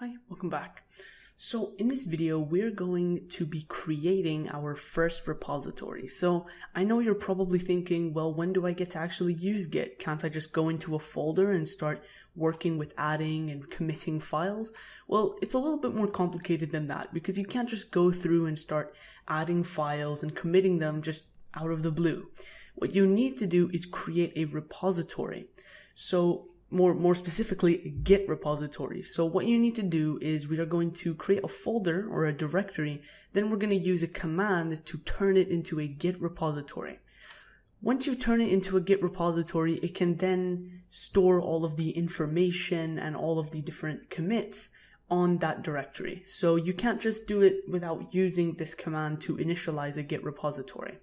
Hi, welcome back. So in this video, we're going to be creating our first repository. So I know you're probably thinking, well, when do I get to actually use Git? Can't I just go into a folder and start working with adding and committing files? Well, it's a little bit more complicated than that because you can't just go through and start adding files and committing them just out of the blue. What you need to do is create a repository. So more specifically, a Git repository. So what you need to do is we are going to create a folder or a directory. Then we're going to use a command to turn it into a Git repository. Once you turn it into a Git repository, it can then store all of the information and all of the different commits on that directory. So you can't just do it without using this command to initialize a Git repository.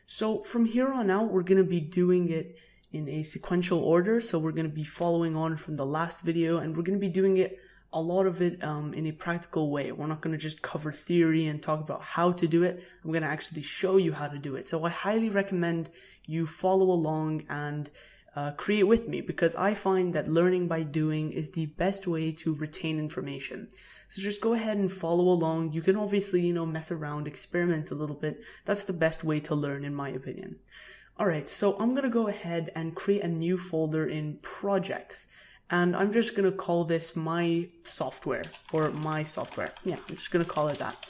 So from here on out, we're going to be doing it in a sequential order. So we're going to be following on from the last video, and we're going to be doing it, a lot of it in a practical way. We're not going to just cover theory and talk about how to do it. I'm going to actually show you how to do it. So I highly recommend you follow along and create with me, because I find that learning by doing is the best way to retain information. So just go ahead and follow along. You can obviously, mess around, experiment a little bit. That's the best way to learn, in my opinion. Alright, so I'm going to go ahead and create a new folder in projects, and I'm just going to call this my software, or my software. Yeah, I'm just going to call it that.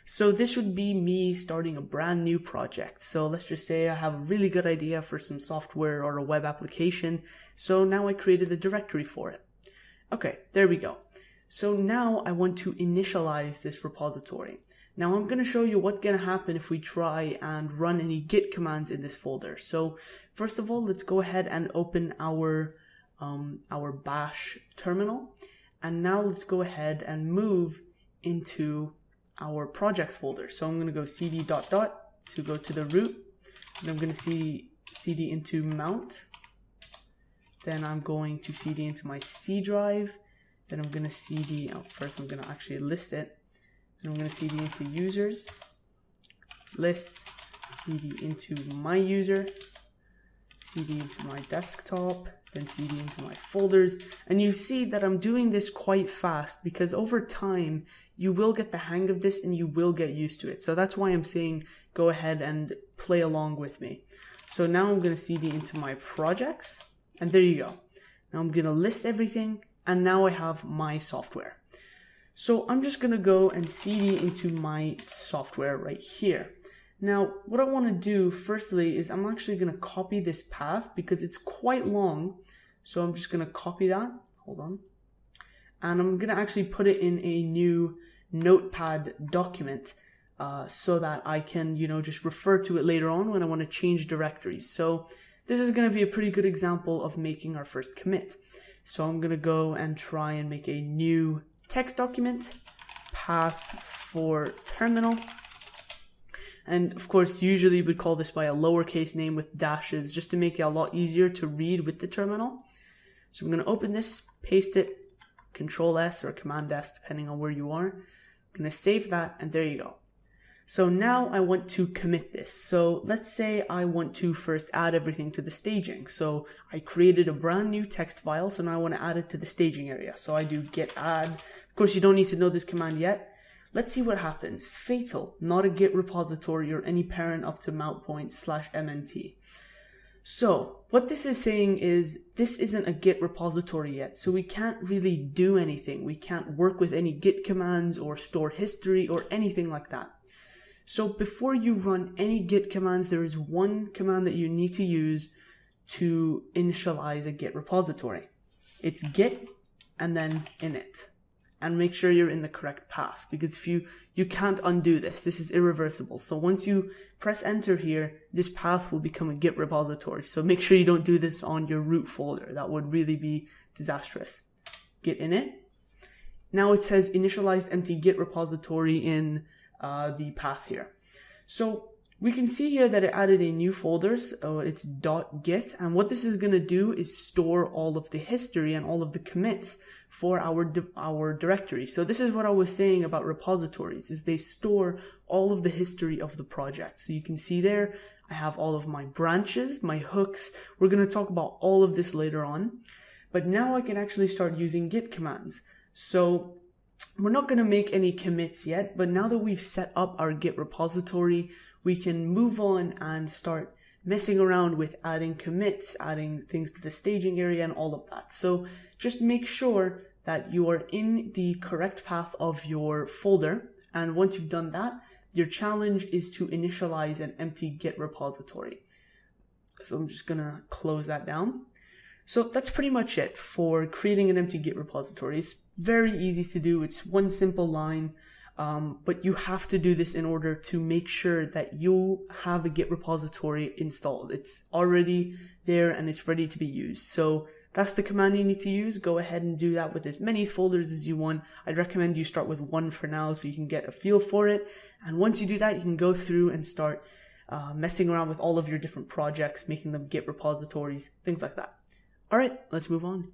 So this would be me starting a brand new project. So let's just say I have a really good idea for some software or a web application. So now I created the directory for it. Okay, there we go. So now I want to initialize this repository. Now I'm going to show you what's going to happen if we try and run any Git commands in this folder. So first of all, let's go ahead and open our bash terminal. And now let's go ahead and move into our projects folder. So I'm going to go cd ... to go to the root. And I'm going to cd into mount. Then I'm going to cd into my C drive. Then I'm going to cd, first I'm going to actually list it. And I'm going to cd into users, list, cd into my user, cd into my desktop, then cd into my folders. And you see that I'm doing this quite fast because over time you will get the hang of this and you will get used to it. So that's why I'm saying go ahead and play along with me. So now I'm going to cd into my projects, and there you go. Now I'm going to list everything, and now I have my software. So I'm just going to go and cd into my software right here. Now, what I want to do firstly is I'm actually going to copy this path because it's quite long. So I'm just going to copy that. Hold on. And I'm going to actually put it in a new notepad document so that I can, just refer to it later on when I want to change directories. So this is going to be a pretty good example of making our first commit. So I'm going to go and try and make a new text document, path for terminal. And of course, usually we call this by a lowercase name with dashes just to make it a lot easier to read with the terminal. So I'm going to open this, paste it, Control S or Command S, depending on where you are. I'm going to save that, and there you go. So now I want to commit this. So let's say I want to first add everything to the staging. So I created a brand new text file, so now I want to add it to the staging area. So I do git add. Of course, you don't need to know this command yet. Let's see what happens. Fatal, not a Git repository or any parent up to mount point /mnt. So what this is saying is this isn't a Git repository yet, so we can't really do anything. We can't work with any Git commands or store history or anything like that. So before you run any Git commands, there is one command that you need to use to initialize a Git repository. It's git and then init. And make sure you're in the correct path, because if you can't undo this. This is irreversible. So once you press enter here, this path will become a Git repository. So make sure you don't do this on your root folder. That would really be disastrous. Git init. Now it says initialized empty Git repository in the path here. So we can see here that it added a new folder. So it's .git, and what this is going to do is store all of the history and all of the commits for our directory. So this is what I was saying about repositories, is they store all of the history of the project. So you can see there I have all of my branches, my hooks. We're going to talk about all of this later on, but now I can actually start using git commands. So we're not going to make any commits yet, but now that we've set up our Git repository, we can move on and start messing around with adding commits, adding things to the staging area and all of that. So just make sure that you are in the correct path of your folder. And once you've done that, your challenge is to initialize an empty Git repository. So I'm just going to close that down. So that's pretty much it for creating an empty Git repository. It's very easy to do. It's one simple line, but you have to do this in order to make sure that you have a Git repository installed. It's already there and it's ready to be used. So that's the command you need to use. Go ahead and do that with as many folders as you want. I'd recommend you start with one for now so you can get a feel for it. And once you do that, you can go through and start messing around with all of your different projects, making them Git repositories, things like that. All right, let's move on.